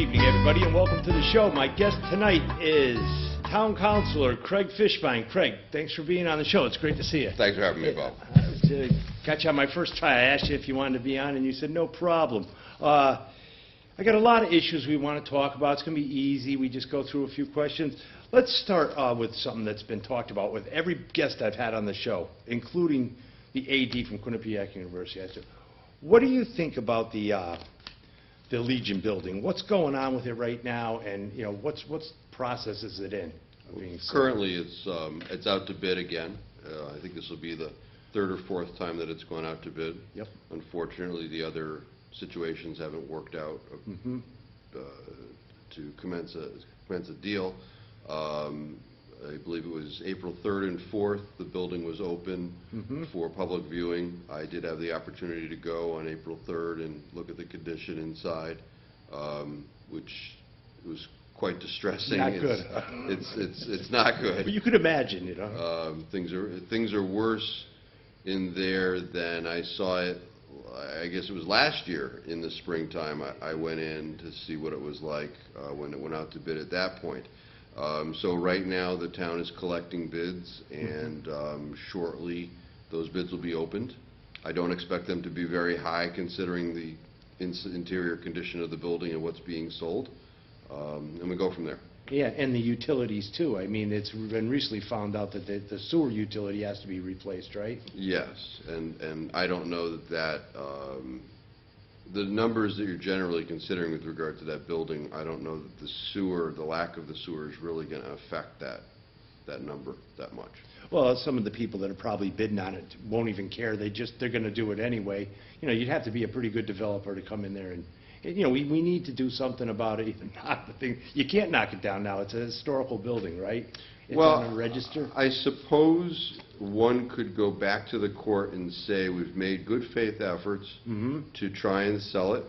evening, everybody, and welcome to the show. My guest tonight is Town Councilor Craig Fishbein. Craig, thanks for being on the show. It's great to see you. Thanks for having me, Bob. Got you on my first try. I asked you if you wanted to be on, and you said no problem. I got a lot of issues we want to talk about. It's going to be easy. We just go through a few questions. Let's start with something that's been talked about with every guest I've had on the show, including the AD from Quinnipiac University. I said, what do you think about the Legion building? What's going on with it right now, and what's process is it in? Currently, it's out to bid again. I think this will be the third or fourth time that it's gone out to bid. Yep. Unfortunately, the other situations haven't worked out to commence a deal. I believe it was April 3rd and 4th. The building was open for public viewing. I did have the opportunity to go on April 3rd and look at the condition inside, which was quite distressing. Not good. It's not good. But you could imagine, Things are worse in there than I saw it. I guess it was last year in the springtime. I went in to see what it was like when it went out to bid at that point. So right now the town is collecting bids, and shortly those bids will be opened. I don't expect them to be very high considering the interior condition of the building and what's being sold, and we go from there. Yeah, and the utilities too. I mean, it's been recently found out that the sewer utility has to be replaced, right? Yes, and I don't know that the numbers that you're generally considering with regard to that building, I don't know that the lack of the sewer is really going to affect that number that much. Well, some of the people that are probably bidding on it won't even care. They're going to do it anyway. You'd have to be a pretty good developer to come in there and we need to do something about it. Even knock the thing. You can't knock it down now. It's a historical building, right? It's on a register. I suppose one could go back to the court and say we've made good faith efforts to try and sell it,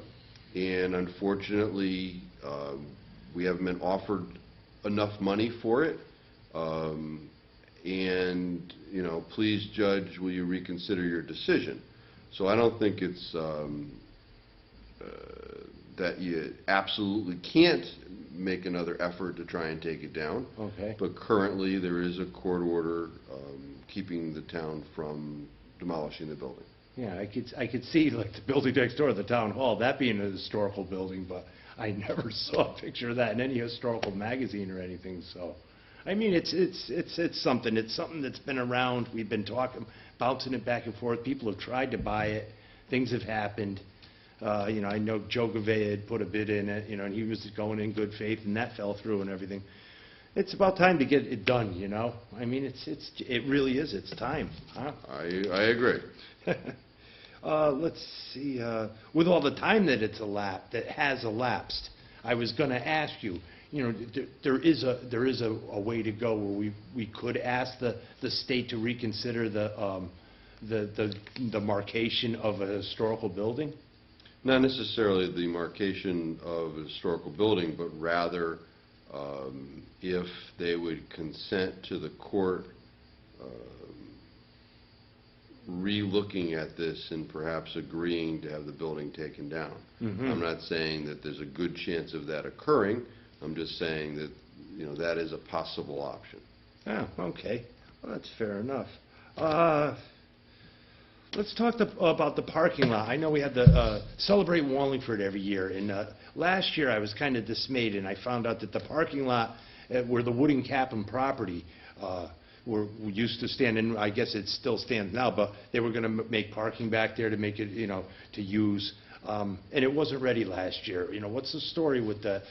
and unfortunately we haven't been offered enough money for it, and please judge, will you reconsider your decision? So I don't think it's that you absolutely can't make another effort to try and take it down. Okay. But currently there is a court order keeping the town from demolishing the building. Yeah, I could see like the building next door, the town hall, that being a historical building, but I never saw a picture of that in any historical magazine or anything. So, I mean, it's something. It's something that's been around. We've been bouncing it back and forth. People have tried to buy it. Things have happened. I know Joe Gavea had put a bid in it, and he was going in good faith, and that fell through and everything. It's about time to get it done, I mean, it really is. It's time, huh? I agree. Let's see. With all the time that has elapsed, I was going to ask you. There is a way to go where we could ask the state to reconsider the marcation of a historical building. Not necessarily the marcation of a historical building, but rather if they would consent to the court re-looking at this and perhaps agreeing to have the building taken down. I'm not saying that there's a good chance of that occurring. I'm just saying that that is a possible option. Oh, okay. Well, that's fair enough. Let's talk about the parking lot. I know we had the Celebrate Wallingford every year, and last year I was kind of dismayed, and I found out that the parking lot where the Wooding Cap'n property we used to stand, and I guess it still stands now, but they were going to make parking back there to make it, to use, and it wasn't ready last year. What's the story with that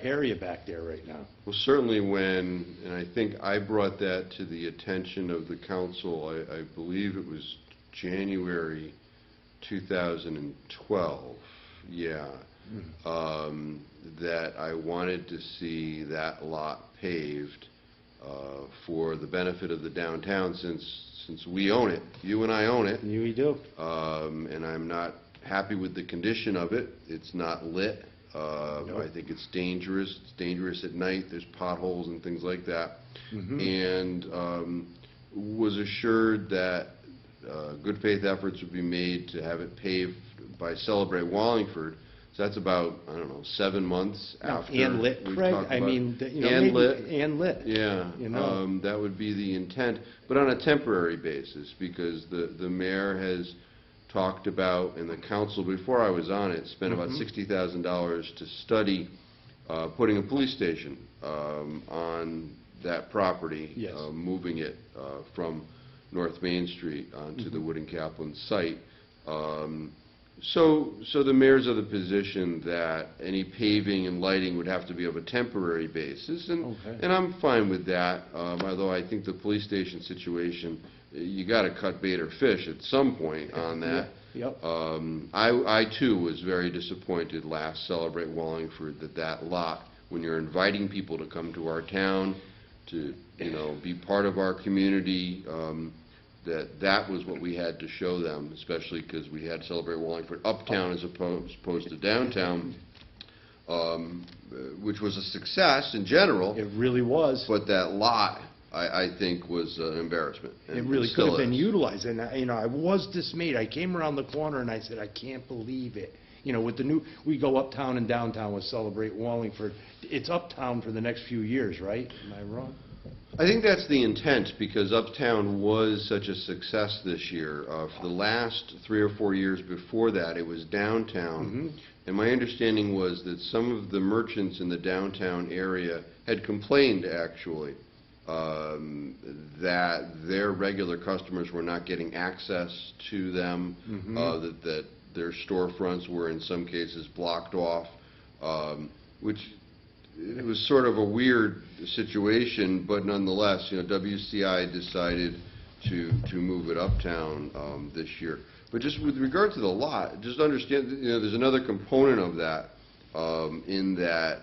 area back there right now? Well, certainly and I think I brought that to the attention of the council, I believe it was January 2012, that I wanted to see that lot paved for the benefit of the downtown, since we own it. You and I own it. We do. And I'm not happy with the condition of it. It's not lit. Nope. I think it's dangerous. It's dangerous at night. There's potholes and things like that. And was assured that good faith efforts would be made to have it paved by Celebrate Wallingford, So that's about, I don't know, 7 months Now, after. and lit, we've Craig, talked I about- mean, you know, And maybe, lit. and lit. Yeah, You know. that would be the intent, but on a temporary basis, because the mayor has talked about, and the council, before I was on it, spent about $60,000 to study putting a police station on that property, Yes. moving it from North Main Street onto the Wood and Kaplan site. So the mayor's of the position that any paving and lighting would have to be of a temporary basis, and Okay. and I'm fine with that, although I think the police station situation, you gotta cut bait or fish at some point on that. Yep. I too was very disappointed last Celebrate Wallingford that lot, when you're inviting people to come to our town, to, you know, be part of our community, that was what we had to show them, especially because we had Celebrate Wallingford uptown as opposed to downtown, which was a success in general, It really was. but that lot, I think, was an embarrassment. It and really could still have been is. utilized, and, you know, I was dismayed. I came around the corner and I said, I can't believe it. You know, with the new, we go uptown and downtown with Celebrate Wallingford. It's uptown for the next few years, right? Am I wrong? I think that's the intent, because Uptown was such a success this year. For the last 3 or 4 years before that, it was downtown. And my understanding was that some of the merchants in the downtown area had complained, actually, that their regular customers were not getting access to them, that their storefronts were in some cases blocked off, which it was sort of a weird situation, but nonetheless, you know, WCI decided to move it uptown this year. But just with regard to the lot, just understand, you know, there's another component of that, in that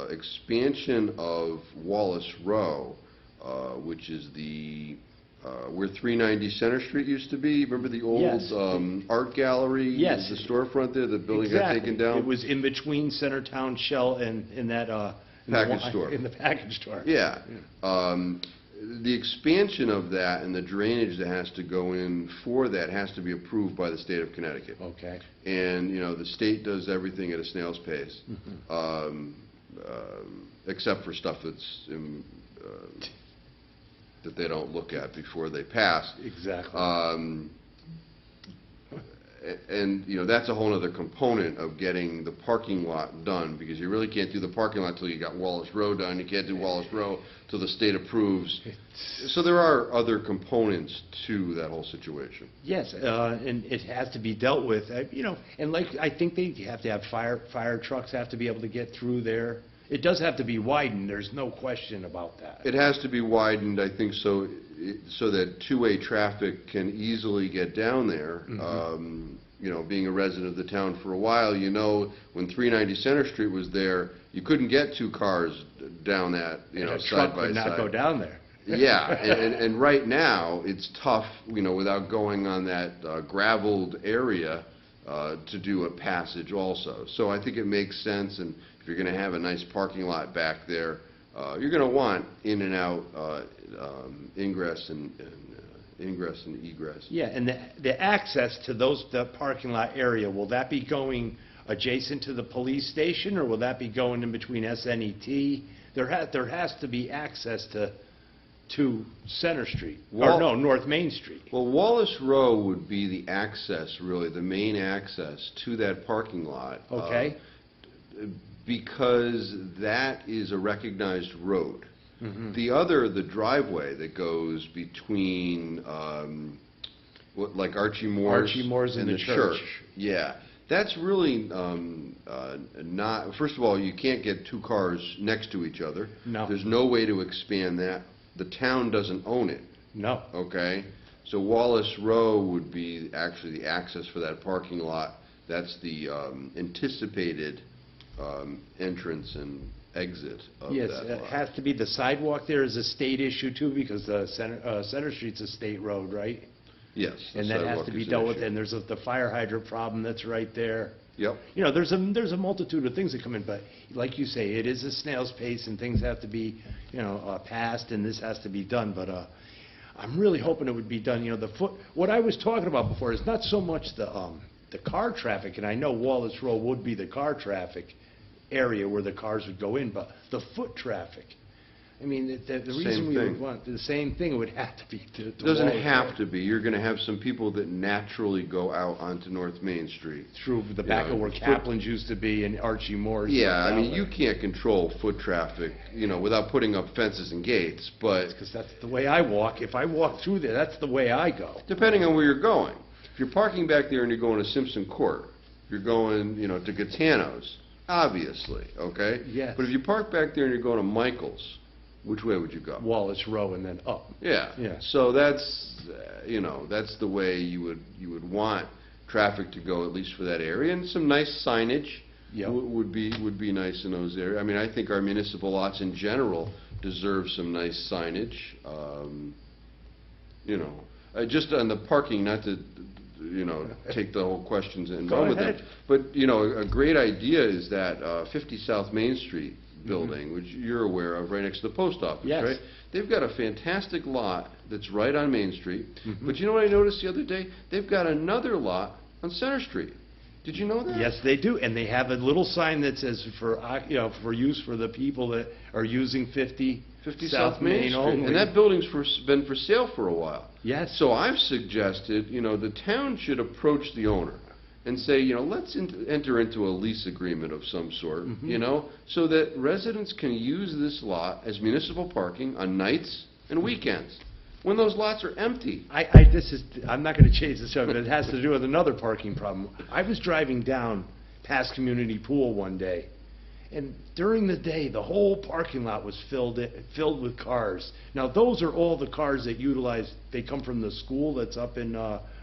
expansion of Wallace Row, which is the where 390 Center Street used to be. Remember the old Yes. art gallery? Yes. The storefront there, the building got Exactly. taken down? It was in between Centertown Shell and in that, in the Package wa- store. In the package store. Yeah. The expansion of that and the drainage that has to go in for that has to be approved by the state of Connecticut. Okay. And, you know, the state does everything at a snail's pace, except for stuff that's that they don't look at before they pass. Exactly. And, you know, that's a whole other component of getting the parking lot done, because you really can't do the parking lot till you got Wallace Row done. You can't do Wallace Row till the state approves. So there are other components to that whole situation. Yes, and it has to be dealt with, you know, and like, I think they have to have fire trucks have to be able to get through there. It does have to be widened, there's no question about that. It has to be widened, I think, so that two-way traffic can easily get down there. You know, being a resident of the town for a while, you know, when 390 Center Street was there, you couldn't get two cars down that, you know, A side truck by could side. not go down there. Yeah, and right now, it's tough, you know, without going on that gravelled area, to do a passage also. So I think it makes sense, and if you're going to have a nice parking lot back there, you're going to want in and out ingress and egress. Yeah, and the access to the parking lot area, will that be going adjacent to the police station, or will that be going in between SNET? There has to be access to Center Street, or no, North Main Street. Well, Wallace Row would be the access, really, the main access to that parking lot. Okay. Because that is a recognized road. The driveway that goes between, like Archie Moore's and the church. Yeah, that's really not, first of all, you can't get two cars next to each other. No. There's no way to expand that. The town doesn't own it, No. okay? So Wallace Row would be actually the access for that parking lot. That's the anticipated entrance and exit of Yes, that it lot. has to be, the sidewalk there is a state issue too, because the Center Street's a state road, right? Yes. the And that has sidewalk to be is an dealt with, issue. and there's the fire hydrant problem that's right there. Yep. You know, there's a multitude of things that come in, but like you say, it is a snail's pace, and things have to be, you know, passed, and this has to be done, but I'm really hoping it would be done, you know, what I was talking about before is not so much the the car traffic, and I know Wallace Road would be the car traffic area where the cars would go in, but the foot traffic, I mean, the reason we would want, the same thing would have to be to It doesn't Wallace have Road. to be. You're going to have some people that naturally go out onto North Main Street. Through the back of where Kaplan's used to be and Archie Moore's. Yeah, I mean, outlet. you can't control foot traffic, without putting up fences and gates, but Because that's the way I walk. If I walk through there, that's the way I go. depending on where you're going. If you're parking back there and you're going to Simpson Court, you're going, to Gaetano's, obviously, okay? Yes. But if you park back there and you're going to Michael's, which way would you go? Wallace Row and then up. Yeah. Yeah. So that's, that's the way you would want traffic to go, at least for that area. And some nice signage Yep. would be nice in those areas. I mean, I think our municipal lots in general deserve some nice signage. Just on the parking, not to, take the whole questions and Go run with them. ahead. But, a great idea is that 50 South Main Street building, which you're aware of, right next to the post office, Yes. right? They've got a fantastic lot that's right on Main Street. Mhm. But you know what I noticed the other day? They've got another lot on Center Street. Did you know that? Yes, they do, and they have a little sign that says for use for the people that are using 50 South Main Street. only. And that building's been for sale for a while. Yes. So I've suggested, the town should approach the owner and say, let's enter into a lease agreement of some sort, so that residents can use this lot as municipal parking on nights and weekends, when those lots are empty. I'm not going to change the subject, but it has to do with another parking problem. I was driving down past Community Pool one day, and during the day, the whole parking lot was filled with cars. Now, those are all the cars that they come from the school that's up in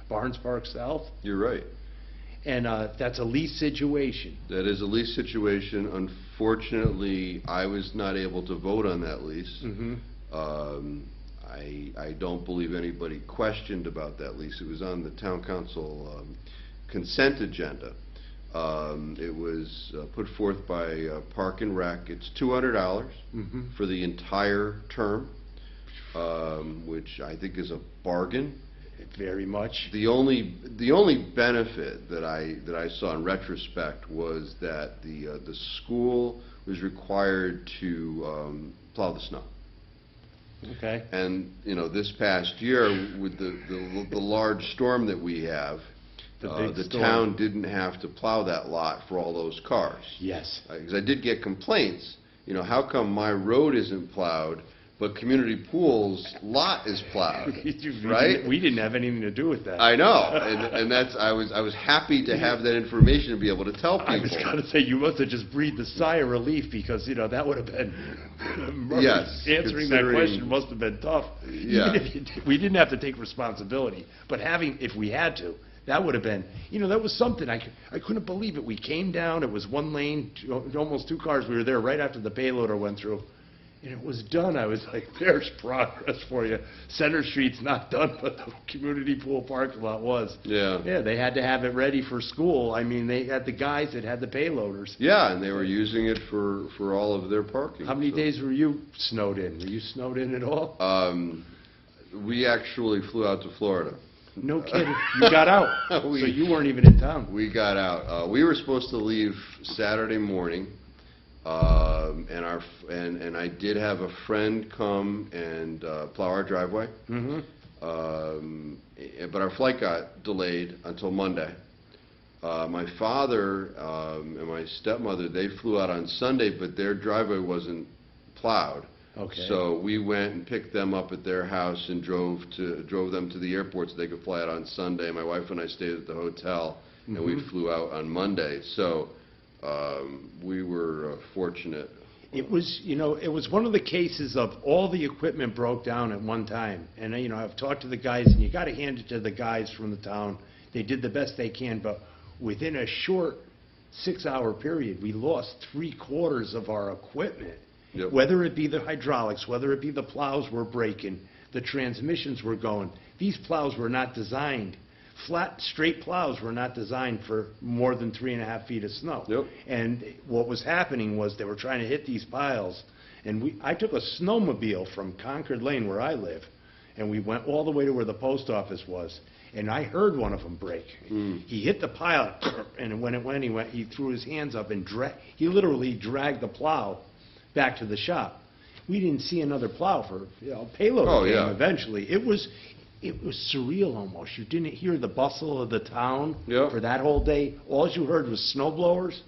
Barnes Park South, You're right. and that's a lease situation. That is a lease situation. Unfortunately, I was not able to vote on that lease. I don't believe anybody questioned about that lease. It was on the town council consent agenda. It was put forth by Park and Rec. It's $200 for the entire term, which I think is a bargain. Very much. The only benefit that I saw in retrospect was that the school was required to plow the snow. Okay. And this past year with the large storm that we have, the town didn't have to plow that lot for all those cars. Yes. Because I did get complaints. How come my road isn't plowed, but Community Pool's lot is plowed, right? We didn't have anything to do with that. I know, and that's I was happy to have that information and be able to tell people. I was going to say, you must have just breathed a sigh of relief because, that would have been, Yes, answering that considering- question must have been tough. Yeah. Even if we didn't have to take responsibility, but if we had to, that would have been, that was something, I couldn't believe it. We came down, it was one lane, almost two cars. We were there right after the payloader went through. And it was done. I was like, there's progress for you. Center Street's not done, but the Community Pool parking lot was. Yeah. Yeah, they had to have it ready for school. I mean, they had the guys that had the payloaders. Yeah, and they were using it for all of their parking. How many so. days were you snowed in? Were you snowed in at all? We actually flew out to Florida. No kidding. You got out. We- So you weren't even in town. We got out. We were supposed to leave Saturday morning, and I did have a friend come and plow our driveway. But our flight got delayed until Monday. My father and my stepmother, they flew out on Sunday, but their driveway wasn't plowed. Okay. So we went and picked them up at their house and drove them to the airport so they could fly out on Sunday. My wife and I stayed at the hotel, and we flew out on Monday. So we were fortunate. It was, it was one of the cases of all the equipment broke down at one time. And, I've talked to the guys, and you got to hand it to the guys from the town. They did the best they can, but within a short 6-hour period, we lost 3/4 of our equipment. Yep. Whether it be the hydraulics, whether it be the plows were breaking, the transmissions were going. These plows were not designed. Flat, straight plows were not designed for more than 3.5 feet of snow. Yep. And what was happening was they were trying to hit these piles. And I took a snowmobile from Concord Lane, where I live, and we went all the way to where the post office was. and I heard one of them break. Mm. He hit the pile, and when it went, he threw his hands up and he literally dragged the plow back to the shop. We didn't see another plow for, payload came eventually. It was surreal almost. You didn't hear the bustle of the town for that whole day. All you heard was snow blowers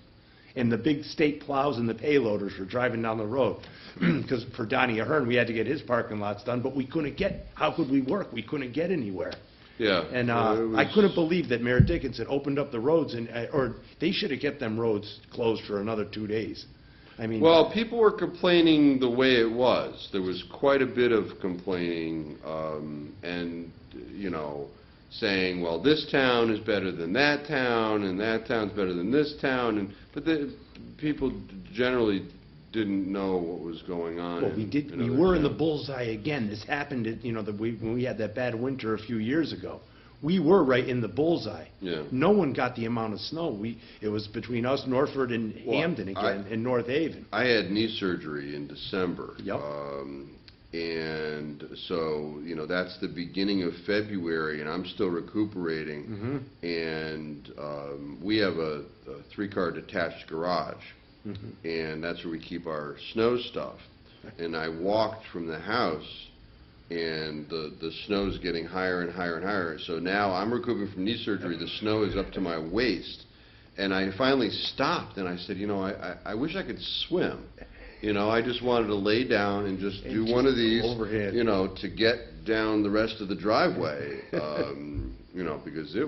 and the big state plows and the payloaders were driving down the road. Because for Donnie Ahern, we had to get his parking lots done, but we couldn't get, how could we work? We couldn't get anywhere. Yeah. And I couldn't believe that Mayor Dickinson opened up the roads, or they should have kept them roads closed for another 2 days. I mean, well, people were complaining the way it was. There was quite a bit of complaining, and, saying, well, this town is better than that town, and that town's better than this town, but people generally didn't know what was going on. Well, we were in the bullseye again. This happened at, when we had that bad winter a few years ago. We were right in the bullseye. Yeah. No one got the amount of snow. It was between us, Norford, and Hamden again, and North Haven. I had knee surgery in December. Yep. And so, that's the beginning of February, and I'm still recuperating. Mm-hmm. And we have a 3-car detached garage, and that's where we keep our snow stuff. And I walked from the house, and the snow's getting higher and higher and higher. So now I'm recuperating from knee surgery. The snow is up to my waist. And I finally stopped, and I said, I wish I could swim. I just wanted to lay down and just do one of these, overhead. To get down the rest of the driveway, because it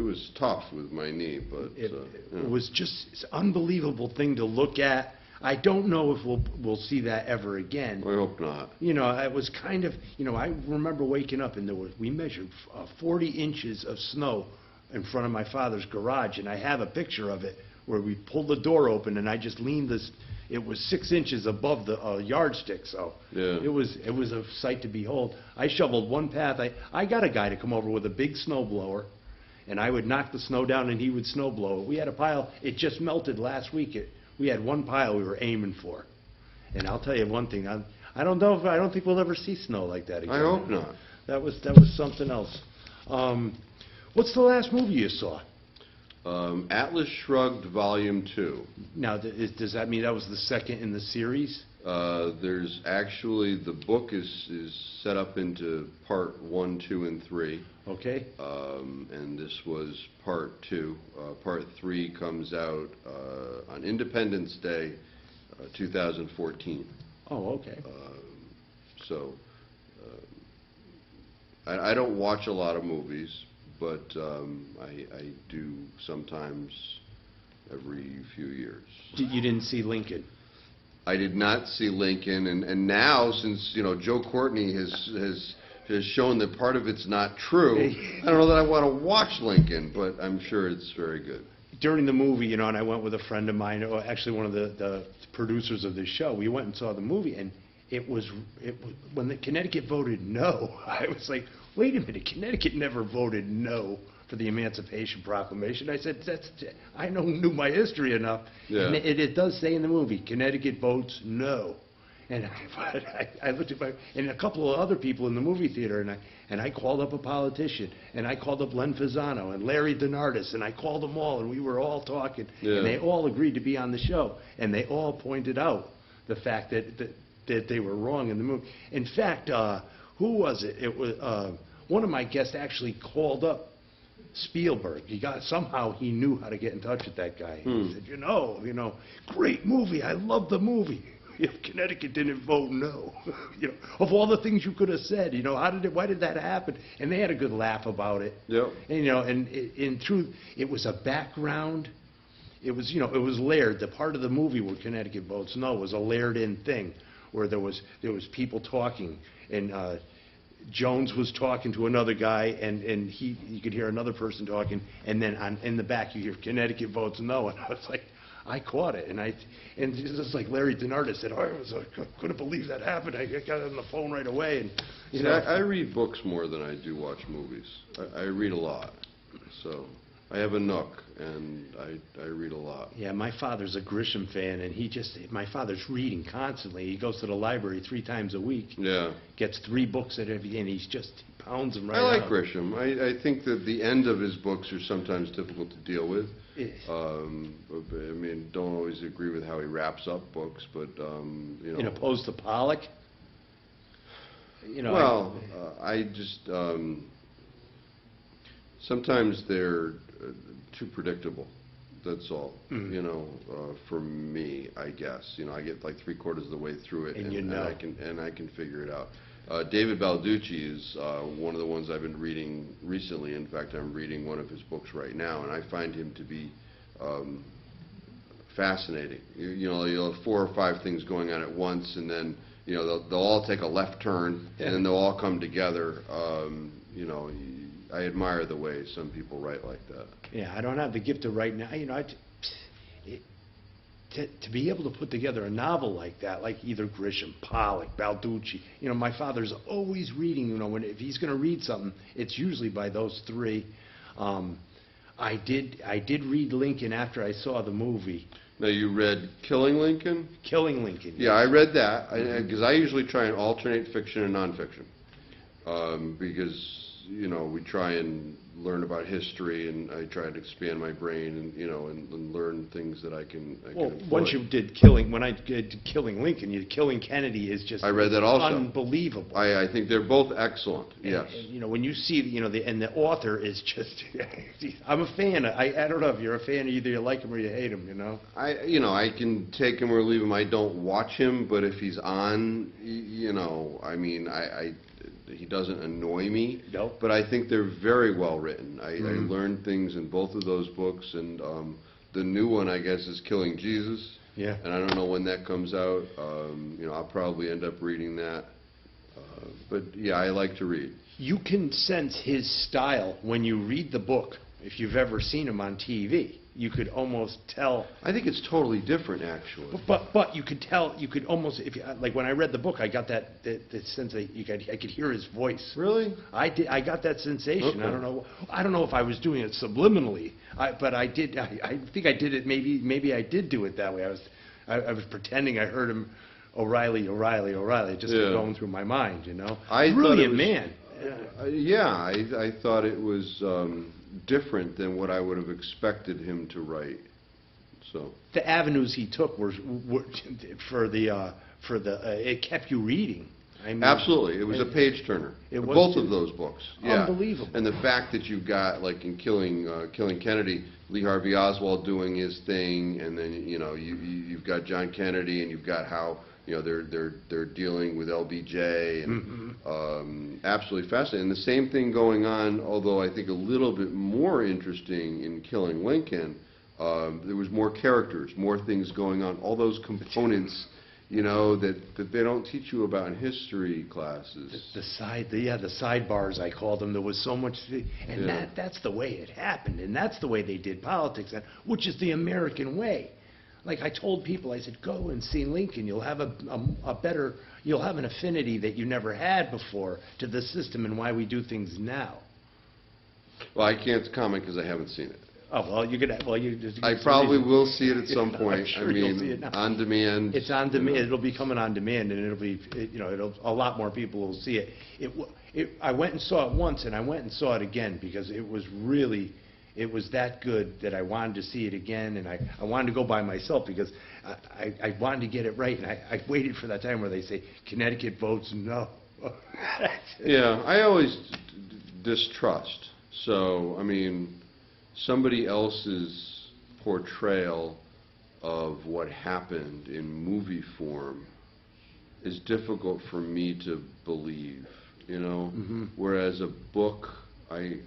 was tough with my knee. But it was just an unbelievable thing to look at. I don't know if we'll see that ever again. I hope not. It was kind of, I remember waking up and we measured 40 inches of snow in front of my father's garage, and I have a picture of it where we pulled the door open and I just leaned this. It was 6 inches above the yardstick, so it was a sight to behold. I shoveled one path. I got a guy to come over with a big snow blower, and I would knock the snow down and he would snow blow it. We had a pile. It just melted last week. We had one pile we were aiming for, and I'll tell you one thing. I don't think we'll ever see snow like that again. I hope not. That was something else. What's the last movie you saw? Atlas Shrugged Volume 2. Now, does that mean that was the second in the series? There's actually, the book is set up into part 1, 2, and 3. Okay. And this was part 2. Part 3 comes out on Independence Day, 2014. Oh, okay. I don't watch a lot of movies, but I do sometimes every few years. You didn't see Lincoln? I did not see Lincoln, and now, since Joe Courtney has shown that part of it's not true, I don't know that I want to watch Lincoln, but I'm sure it's very good. During the movie, and I went with a friend of mine, or actually one of the producers of this show. We went and saw the movie, and it was when the Connecticut voted no. I was like, wait a minute, Connecticut never voted no for the Emancipation Proclamation. I said, I knew my history enough. Yeah. And it does say in the movie, Connecticut votes no. And I looked at and a couple of other people in the movie theater, and I called up a politician, and I called up Len Fasano and Larry DeNardis, and I called them all, and we were all talking, and they all agreed to be on the show, and they all pointed out the fact that they were wrong in the movie. In fact, who was it? It was one of my guests actually called up Spielberg. Somehow he knew how to get in touch with that guy. He said, great movie. I love the movie. If Connecticut didn't vote no, of all the things you could have said, why did that happen? And they had a good laugh about it. Yep. And, and in truth, it was a background. It was, it was layered. The part of the movie where Connecticut votes no was a layered-in thing, where there was people talking, and Jones was talking to another guy, and you could hear another person talking, and then in the back you hear Connecticut votes no, and I was like, I caught it, and just like Larry DeNardis said, I couldn't believe that happened. I got on the phone right away, and I read books more than I do watch movies. I read a lot, so. I have a nook, and I read a lot. Yeah, my father's a Grisham fan, and my father's reading constantly. He goes to the library 3 times a week. Yeah. Gets 3 books at every, and he pounds them right I like out. Grisham. I think that the end of his books are sometimes difficult to deal with. I mean, don't always agree with how he wraps up books, but, you know. In opposed to Pollock? You know, Well, I just, sometimes they're too predictable, that's all. You know, for me, I guess. You know, I get like 3/4 of the way through it, And I can figure it out. David Balducci is one of the ones I've been reading recently. In fact, I'm reading one of his books right now, and I find him to be fascinating. You know, you'll have 4 or 5 things going on at once, and then, you know, they'll all take a left turn, and then they'll all come together. You know, I admire the way some people write like that. Yeah, I don't have the gift of writing. You know, to be able to put together a novel like that, like either Grisham, Pollock, Balducci, you know, my father's always reading, you know, if he's going to read something, it's usually by those 3. I did read Lincoln after I saw the movie. Now, you read Killing Lincoln? Killing Lincoln. Yeah, I read that, because I usually try and alternate fiction and nonfiction, because, you know, we try and learn about history, and I try to expand my brain, and, you know, and learn things that I can Well, employ. once you did when I did Killing Lincoln, Killing Kennedy is just I read that also. unbelievable. I think they're both excellent, yes. And, you know, when you see, you know, and the author is just, I'm a fan. I don't know if you're a fan, either you like him or you hate him, you know? You know, I can take him or leave him. I don't watch him, but if he's on, you know, I mean, he doesn't annoy me. Nope. But I think they're very well written. I learned things in both of those books, and the new one, I guess, is Killing Jesus. Yeah. And I don't know when that comes out. You know, I'll probably end up reading that. But yeah, I like to read. You can sense his style when you read the book, if you've ever seen him on TV. You could almost tell. I think it's totally different, actually. But you could tell, you could almost, like when I read the book, I got that sense that I could hear his voice. Really? I got that sensation. Okay. I don't know if I was doing it subliminally, but I did. I think I did it. Maybe I did do it that way. I was pretending I heard him, O'Reilly, just going through my mind, you know. Brilliant man. Yeah, I thought it was different than what I would have expected him to write. So the avenues he took were it kept you reading. I mean, absolutely, it was a page turner. Both of those books. Yeah. Unbelievable. And the fact that you've got, like in Killing Kennedy, Lee Harvey Oswald doing his thing, and then, you know, you've got John Kennedy, and you've got how, you know, they're dealing with LBJ, and absolutely fascinating. And the same thing going on, although I think a little bit more interesting in Killing Lincoln. There was more characters, more things going on, all those components, you know, that they don't teach you about in history classes. The sidebars, I called them. There was so much, and that's the way it happened, and that's the way they did politics, which is the American way. Like I told people, I said, go and see Lincoln. You'll have you'll have an affinity that you never had before to the system and why we do things now. Well, I can't comment because I haven't seen it. Oh, well, you could. Well, I probably will see it at some point. I'm sure I mean, you'll see it now. on demand. It's on demand. It'll be coming on demand, and it'll be, you know, a lot more people will see it. I went and saw it once, and I went and saw it again because it was that good that I wanted to see it again, and I wanted to go by myself because I wanted to get it right, and I waited for that time where they say Connecticut votes no. Yeah, I always distrust. So, I mean, somebody else's portrayal of what happened in movie form is difficult for me to believe, you know? Whereas a book, I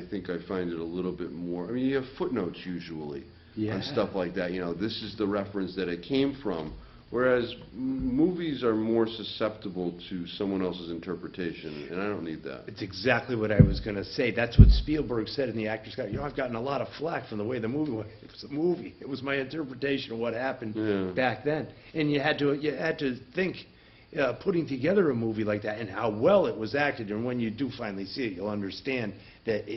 think I find it a little bit more. I mean, you have footnotes usually on stuff like that. You know, this is the reference that it came from. Whereas movies are more susceptible to someone else's interpretation, and I don't need that. It's exactly what I was going to say. That's what Spielberg said in The Actor's Guide. You know, I've gotten a lot of flack from the way the movie went. It was a movie. It was my interpretation of what happened back then. And you had to think, putting together a movie like that and how well it was acted. And when you do finally see it, you'll understand that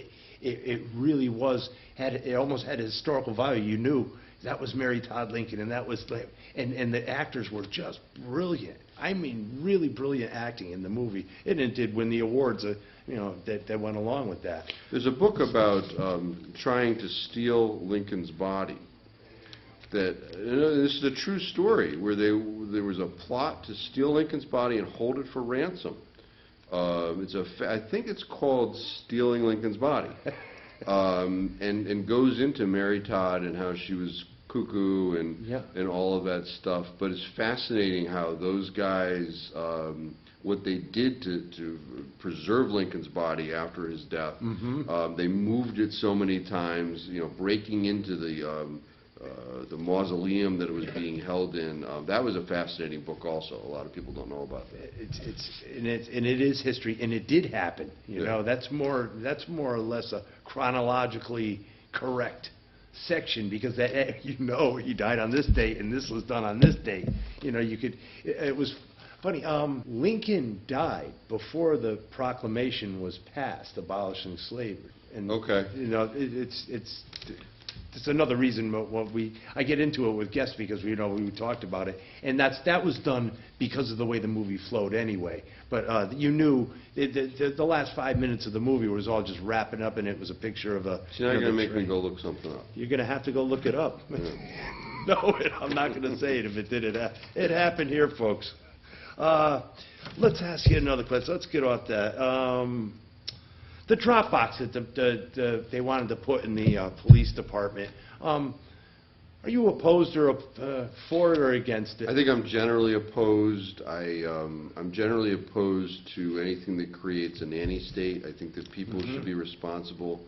it really was, it almost had a historical value. You knew that was Mary Todd Lincoln, and that was, and the actors were just brilliant. I mean, really brilliant acting in the movie, and it did win the awards, that went along with that. There's a book about trying to steal Lincoln's body. That this is a true story where there was a plot to steal Lincoln's body and hold it for ransom. I think it's called Stealing Lincoln's Body, and goes into Mary Todd and how she was cuckoo and all of that stuff. But it's fascinating how those guys, what they did to preserve Lincoln's body after his death. They moved it so many times, breaking into the mausoleum that it was being held in. That was a fascinating book also. A lot of people don't know about that. It is history, and it did happen. That's more or less a chronologically correct section, because he died on this date and this was done on this date. It was funny. Lincoln died before the proclamation was passed abolishing slavery. And okay. It's another reason I get into it with guests, because we talked about it, and that was done because of the way the movie flowed anyway. But you knew the last 5 minutes of the movie was all just wrapping up, and it was a picture of a. So now you're going to make me go look something up. You're going to have to go look it up. Yeah. No, I'm not going to say it if it did. It happened here, folks. Let's ask you another question. Let's get off that. The drop box that they wanted to put in the police department, are you opposed or for it or against it? I think I'm generally opposed. I'm generally opposed to anything that creates a nanny state. I think that people should be responsible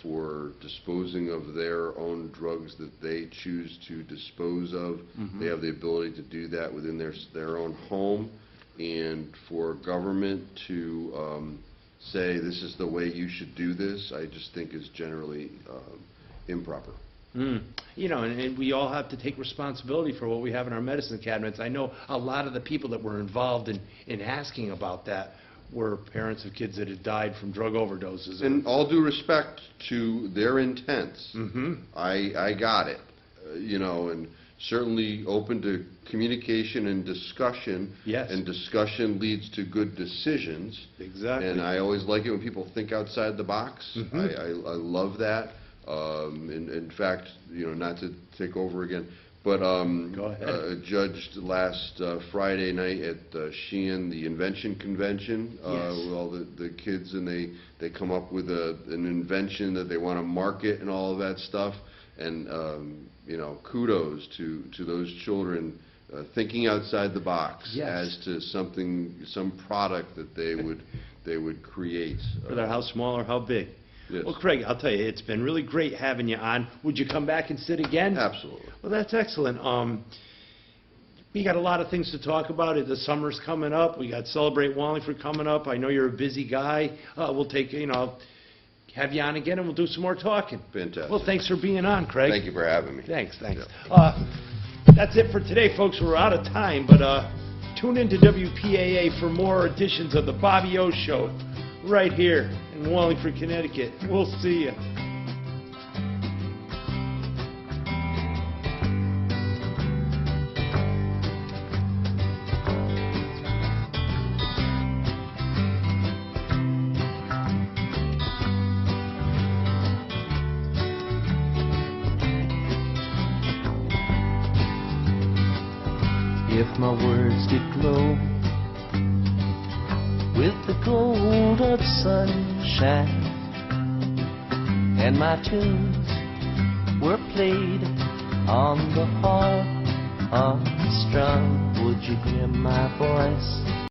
for disposing of their own drugs that they choose to dispose of. They have the ability to do that within their own home, and for government to say this is the way you should do this, I just think is generally improper. And we all have to take responsibility for what we have in our medicine cabinets. I know a lot of the people that were involved in asking about that were parents of kids that had died from drug overdoses. And all due respect to their intents, I got it, and certainly open to communication and discussion. Yes. And discussion leads to good decisions. Exactly. And I always like it when people think outside the box. I love that. In fact, not to take over again, but Go ahead. judged last Friday night at Sheehan the Invention Convention with all the kids, and they come up with an invention that they want to market and all of that stuff. And kudos to those children thinking outside the box as to some product that they would create. No matter how small or how big. Yes. Well, Craig, I'll tell you, it's been really great having you on. Would you come back and sit again? Absolutely. Well, that's excellent. We got a lot of things to talk about. The summer's coming up. We got Celebrate Wallingford coming up. I know you're a busy guy. We'll take, have you on again, and we'll do some more talking. Fantastic. Well, thanks for being on, Craig. Thank you for having me. Thanks. Yeah. That's it for today, folks. We're out of time, but tune in to WPAA for more editions of the Bobby O Show right here in Wallingford, Connecticut. We'll see you. If my words did glow with the gold of sunshine, and my tunes were played on the harp unstrung, would you hear my voice